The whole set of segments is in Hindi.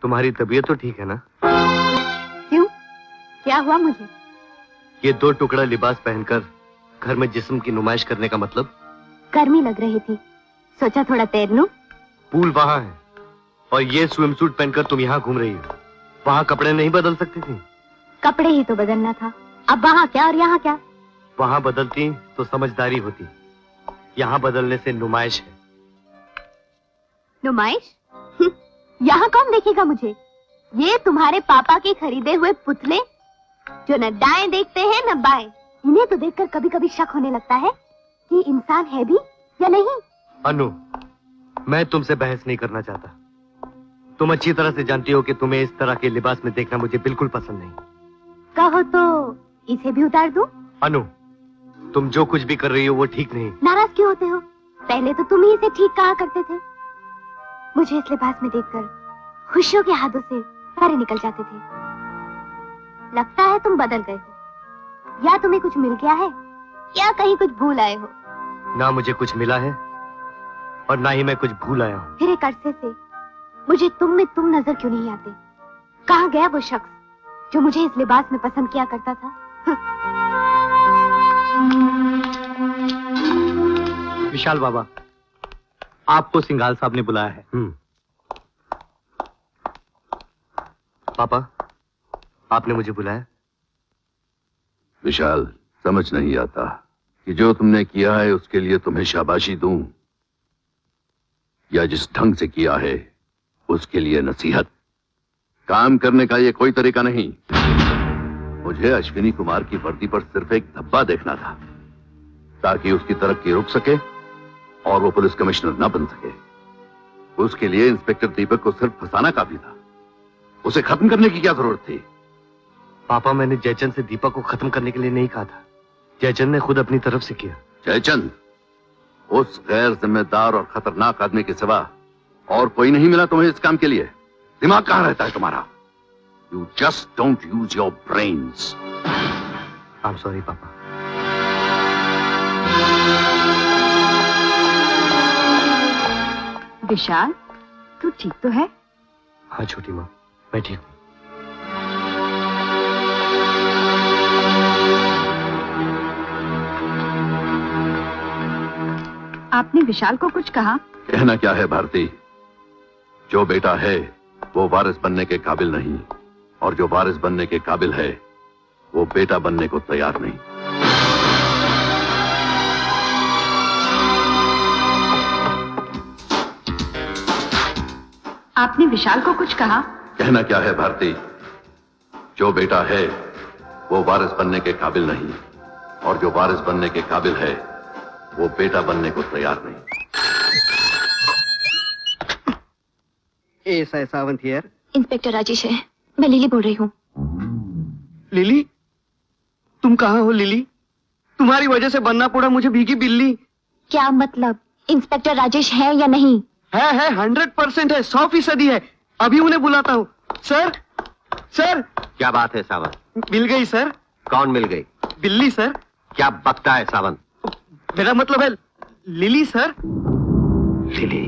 तुम्हारी तबीयत तो ठीक है ना? क्यों, क्या हुआ मुझे? ये 2 टुकड़ा लिबास पहनकर घर में जिस्म की नुमाइश करने का मतलब? गर्मी लग रही थी, सोचा थोड़ा तैर लूं। पूल वहां है और ये स्विम सूट पहनकर तुम यहाँ घूम रही हो। वहां कपड़े नहीं बदल सकती थी? कपड़े ही तो बदलना था, अब वहाँ क्या और यहाँ क्या? वहां बदलती तो समझदारी होती, यहाँ बदलने से नुमाइश है। नुमाइश? यहाँ कौन देखेगा मुझे? ये तुम्हारे पापा के खरीदे हुए पुतले जो न दाएं देखते हैं न बाएं। इन्हें तो देखकर कभी कभी शक होने लगता है कि इंसान है भी या नहीं। अनु, मैं तुमसे बहस नहीं करना चाहता। तुम अच्छी तरह से जानती हो कि तुम्हें इस तरह के लिबास में देखना मुझे बिल्कुल पसंद नहीं। कहो तो इसे भी उतार दूं? अनु, तुम जो कुछ भी कर रही हो वो ठीक नहीं। नाराज क्यों होते हो? पहले तो तुम ही इसे ठीक कहा करते थे। मुझे इस लिबास में देखकर खुशियों के हाथों से तारे निकल जाते थे। लगता है तुम बदल गए हो, या तुम्हें कुछ मिल गया है या कहीं कुछ भूल आए हो। ना मुझे कुछ मिला है और ना ही मैं कुछ भूल आया हूँ। फिर एक अरसे से मुझे तुम में तुम नजर क्यों नहीं आते? कहाँ गया वो शख्स जो मुझे इस लिबास में पसंद किया करता था? विशाल बाबा, आपको सिंघाल साहब ने बुलाया है। पापा, आपने मुझे बुलाया? विशाल, समझ नहीं आता कि जो तुमने किया है उसके लिए तुम्हें शाबाशी दूं या जिस ढंग से किया है उसके लिए नसीहत। काम करने का ये कोई तरीका नहीं। मुझे अश्विनी कुमार की वर्दी पर सिर्फ एक धब्बा देखना था ताकि उसकी तरक्की रुक सके और वो पुलिस कमिश्नर न बन सके। उसके लिए इंस्पेक्टर दीपक को सिर्फ फंसाना काफी था। उसे खत्म करने की क्या जरूरत थी? पापा, मैंने जयचंद से दीपक को खत्म करने के लिए नहीं कहा था। जयचंद ने खुद अपनी तरफ से किया। जयचंद? उस गैर जिम्मेदार और खतरनाक आदमी के सिवा और कोई नहीं मिला तुम्हें इस काम के लिए? दिमाग कहां रहता है तुम्हारा? You just don't use your brains. I am sorry पापा। विशाल, तू ठीक तो है? हाँ छोटी माँ, मैं ठीक हूँ। आपने विशाल को कुछ कहा? कहना क्या है भारती, जो बेटा है वो वारिस बनने के काबिल नहीं और जो वारिस बनने के काबिल है वो बेटा बनने को तैयार नहीं। आपने विशाल को कुछ कहा? कहना क्या है भारती, जो बेटा है वो वारिस बनने के काबिल नहीं और जो वारिस बनने के काबिल है वो बेटा बनने को तैयार नहीं। ASI Sawant here. Inspector Rajesh है, मैं लिली बोल रही हूँ। लिली, तुम कहाँ हो लिली? तुम्हारी वजह से बनना पड़ा मुझे भीगी बिल्ली। क्या मतलब? इंस्पेक्टर राजेश है या नहीं? है 100% है, 100% है। अभी उन्हें बुलाता हूँ। Sir, sir. क्या बात है सावंत? मिल गई सर। कौन मिल गई? बिल्ली सर। क्या बकता है सावंत? मेरा मतलब है लिली सर। लिली?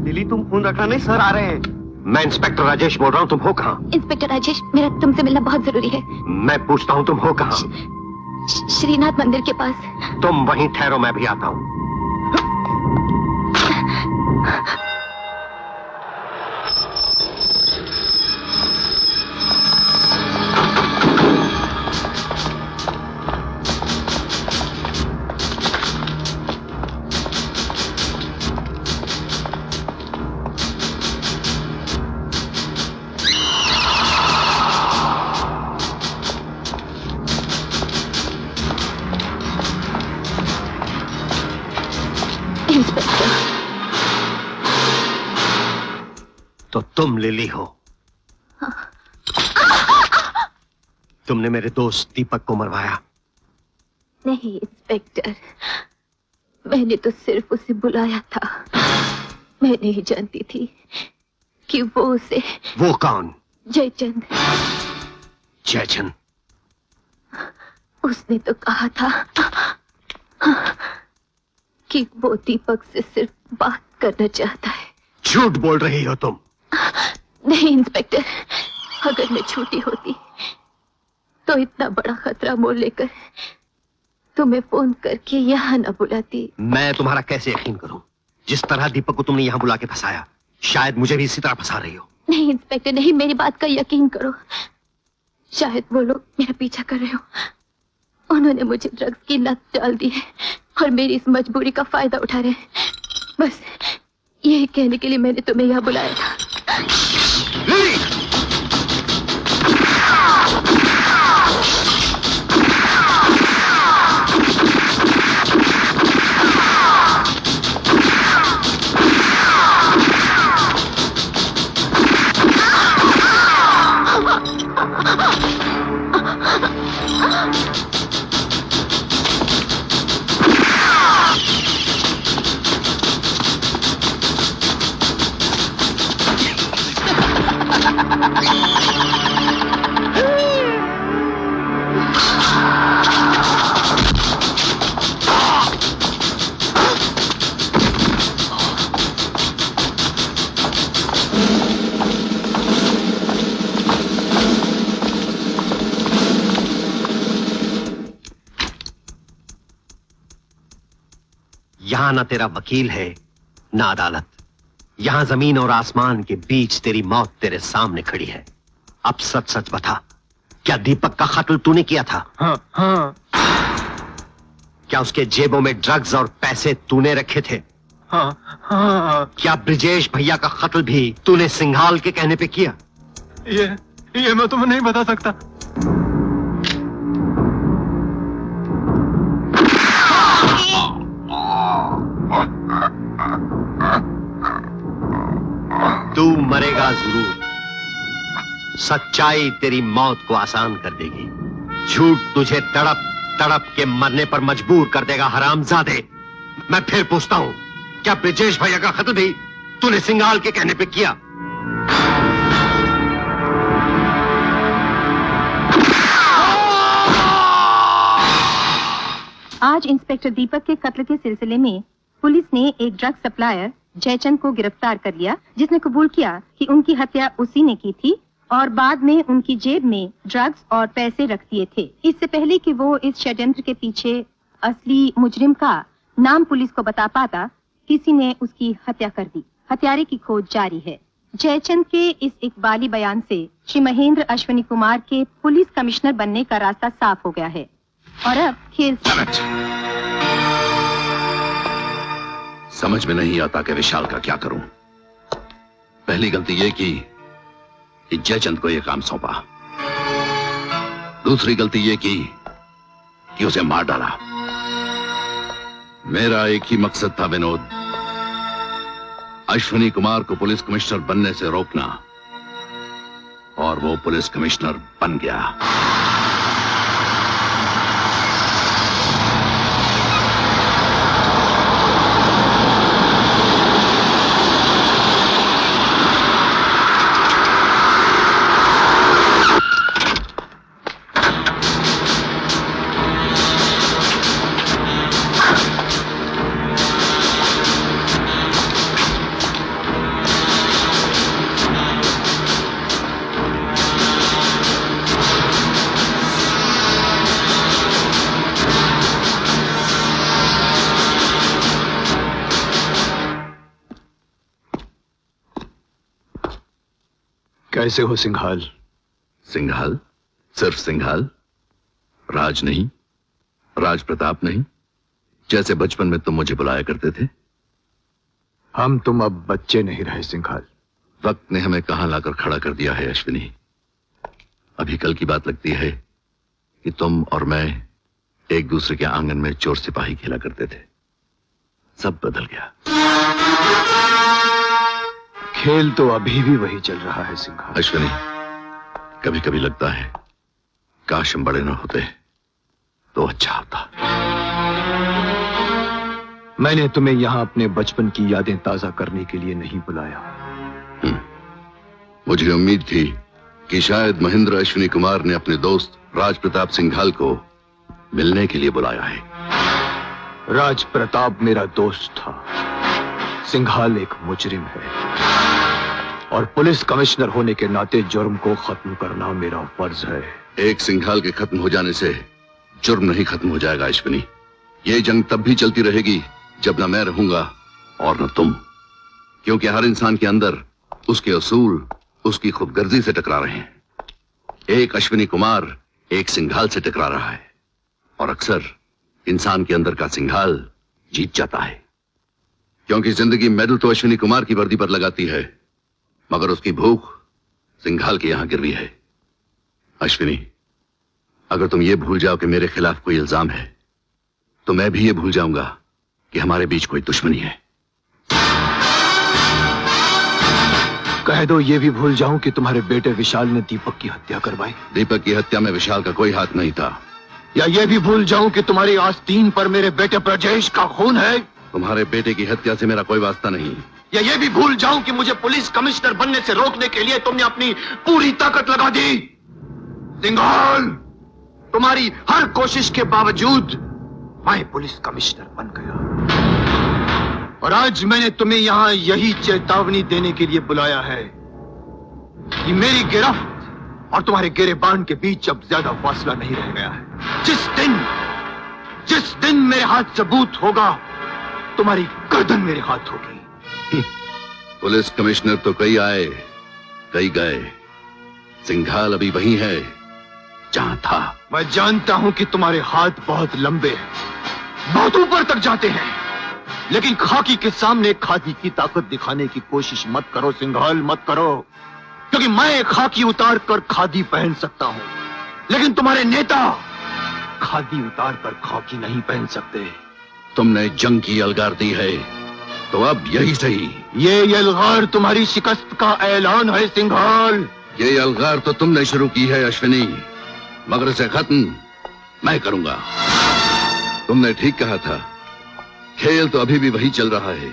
लिली तुम फोन रखना नहीं, सर आ रहे हैं। मैं इंस्पेक्टर राजेश बोल रहा हूँ, तुम हो कहाँ? इंस्पेक्टर राजेश, मेरा तुमसे मिलना बहुत जरूरी है। मैं पूछता हूँ तुम हो कहाँ? श्रीनाथ मंदिर के पास। तुम वहीं ठहरो, मैं भी आता हूँ। तो तुम लिली हो? तुमने मेरे दोस्त दीपक को मरवाया? नहीं इंस्पेक्टर, मैंने तो सिर्फ उसे बुलाया था। मैं नहीं जानती थी कि वो उसे। वो कौन? जयचंद। जयचंद? उसने तो कहा था कि वो दीपक से सिर्फ बात करना चाहता है। झूठ बोल रही हो तुम। नहीं इंस्पेक्टर, अगर मैं झूठी होती तो इतना बड़ा खतरा मोल लेकर तुम्हें फोन करके यहाँ न बुलाती। मैं तुम्हारा कैसे यकीन करूं? जिस तरह दीपक को तुमने यहाँ बुला के फंसाया, शायद मुझे भी इसी तरह फंसा रही हो। नहीं इंस्पेक्टर नहीं, मेरी बात का यकीन करो। शायद वो लोग मेरा पीछा कर रहे हो। उन्होंने मुझे ड्रग्स की लत डाल दी है और मेरी इस मजबूरी का फायदा उठा रहे हैं। बस यही कहने के लिए मैंने तुम्हें यहाँ बुलाया था। यहां ना तेरा वकील है ना अदालत। यहां जमीन और आसमान के बीच तेरी मौत तेरे सामने खड़ी है। अब सच सच बता, क्या दीपक का कत्ल तूने किया था? हाँ। क्या उसके जेबों में ड्रग्स और पैसे तूने रखे थे? हाँ। क्या ब्रिजेश भैया का कत्ल भी तूने सिंघाल के कहने पे किया? ये मैं तुम्हें नहीं बता सकता। तू मरेगा जरूर। सच्चाई तेरी मौत को आसान कर देगी। झूठ तुझे तड़प तड़प के मरने पर मजबूर कर देगा हरामजादे। मैं फिर पूछता हूं, क्या ब्रिजेश भैया का कत्ल भी तूने सिंघाल के कहने पे किया? आज इंस्पेक्टर दीपक के कत्ल के सिलसिले में पुलिस ने एक ड्रग सप्लायर जयचंद को गिरफ्तार कर लिया, जिसने कबूल किया कि उनकी हत्या उसी ने की थी और बाद में उनकी जेब में ड्रग्स और पैसे रख दिए थे। इससे पहले कि वो इस षड्यंत्र के पीछे असली मुजरिम का नाम पुलिस को बता पाता, किसी ने उसकी हत्या कर दी। हत्यारे की खोज जारी है। जयचंद के इस इकबाली बयान से श्री महेंद्र अश्विनी कुमार के पुलिस कमिश्नर बनने का रास्ता साफ हो गया है। और अब खेल समझ में नहीं आता कि विशाल का क्या करूं। पहली गलती यह की कि जयचंद को यह काम सौंपा। दूसरी गलती यह की कि उसे मार डाला। मेरा एक ही मकसद था विनोद, अश्विनी कुमार को पुलिस कमिश्नर बनने से रोकना, और वो पुलिस कमिश्नर बन गया। कैसे हो सिंघाल? सिंघाल? सिर्फ सिंघाल? राज नहीं, राज प्रताप नहीं, जैसे बचपन में तुम मुझे बुलाया करते थे। हम तुम अब बच्चे नहीं रहे सिंघाल। वक्त ने हमें कहां लाकर खड़ा कर दिया है अश्विनी। अभी कल की बात लगती है कि तुम और मैं एक दूसरे के आंगन में चोर सिपाही खेला करते थे। सब बदल गया। खेल तो अभी भी वही चल रहा है सिंघाल। अश्विनी, कभी कभी लगता है काश हम बड़े न होते तो अच्छा होता। मैंने तुम्हें यहां अपने बचपन की यादें ताजा करने के लिए नहीं बुलाया। मुझे उम्मीद थी कि शायद महेंद्र अश्विनी कुमार ने अपने दोस्त राज प्रताप सिंघाल को मिलने के लिए बुलाया है। राज प्रताप मेरा दोस्त था, सिंघाल एक मुजरिम है। और पुलिस कमिश्नर होने के नाते जुर्म को खत्म करना मेरा फर्ज है। एक सिंघाल के खत्म हो जाने से जुर्म नहीं खत्म हो जाएगा अश्विनी। ये जंग तब भी चलती रहेगी जब न मैं रहूंगा और न तुम, क्योंकि हर इंसान के अंदर उसके असूल उसकी खुदगर्जी से टकरा रहे हैं। एक अश्विनी कुमार एक सिंघाल से टकरा रहा है और अक्सर इंसान के अंदर का सिंघाल जीत जाता है, क्योंकि जिंदगी मेडल तो अश्विनी कुमार की वर्दी पर लगाती है, मगर उसकी भूख सिंघाल के यहां गिरवी है। अश्विनी, अगर तुम ये भूल जाओ कि मेरे खिलाफ कोई इल्जाम है, तो मैं भी ये भूल जाऊंगा कि हमारे बीच कोई दुश्मनी है। कह दो ये भी भूल जाऊं कि तुम्हारे बेटे विशाल ने दीपक की हत्या करवाई। दीपक की हत्या में विशाल का कोई हाथ नहीं था। या ये भी भूल जाऊं कि तुम्हारी आस्तीन पर मेरे बेटे ब्रजेश का खून है। तुम्हारे बेटे की हत्या से मेरा कोई वास्ता नहीं। या ये भी भूल जाऊं कि मुझे पुलिस कमिश्नर बनने से रोकने के लिए तुमने अपनी पूरी ताकत लगा दी। सिंघाल, तुम्हारी हर कोशिश के बावजूद मैं पुलिस कमिश्नर बन गया, और आज मैंने तुम्हें यहां यही चेतावनी देने के लिए बुलाया है कि मेरी गिरफ्त और तुम्हारे गिरेबान के बीच अब ज्यादा फासला नहीं रह गया है। जिस दिन मेरे हाथ सबूत होगा, तुम्हारी गर्दन मेरे हाथ होगी। पुलिस कमिश्नर तो कई आए कई गए, सिंघाल अभी वही है जहां था। मैं जानता हूं कि तुम्हारे हाथ बहुत लंबे हैं, बहुत ऊपर तक जाते हैं, लेकिन खाकी के सामने खादी की ताकत दिखाने की कोशिश मत करो सिंघाल, मत करो, क्योंकि मैं खाकी उतार कर खादी पहन सकता हूं, लेकिन तुम्हारे नेता खादी उतार कर खाकी नहीं पहन सकते। तुमने जंग की अलगार दी है, तो अब यही सही। ये अलगार तुम्हारी शिकस्त का ऐलान है सिंघाल। ये अलगार तो तुमने शुरू की है अश्विनी, मगर इसे खत्म मैं करूंगा। तुमने ठीक कहा था, खेल तो अभी भी वही चल रहा है,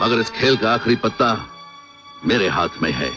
मगर इस खेल का आखिरी पत्ता मेरे हाथ में है।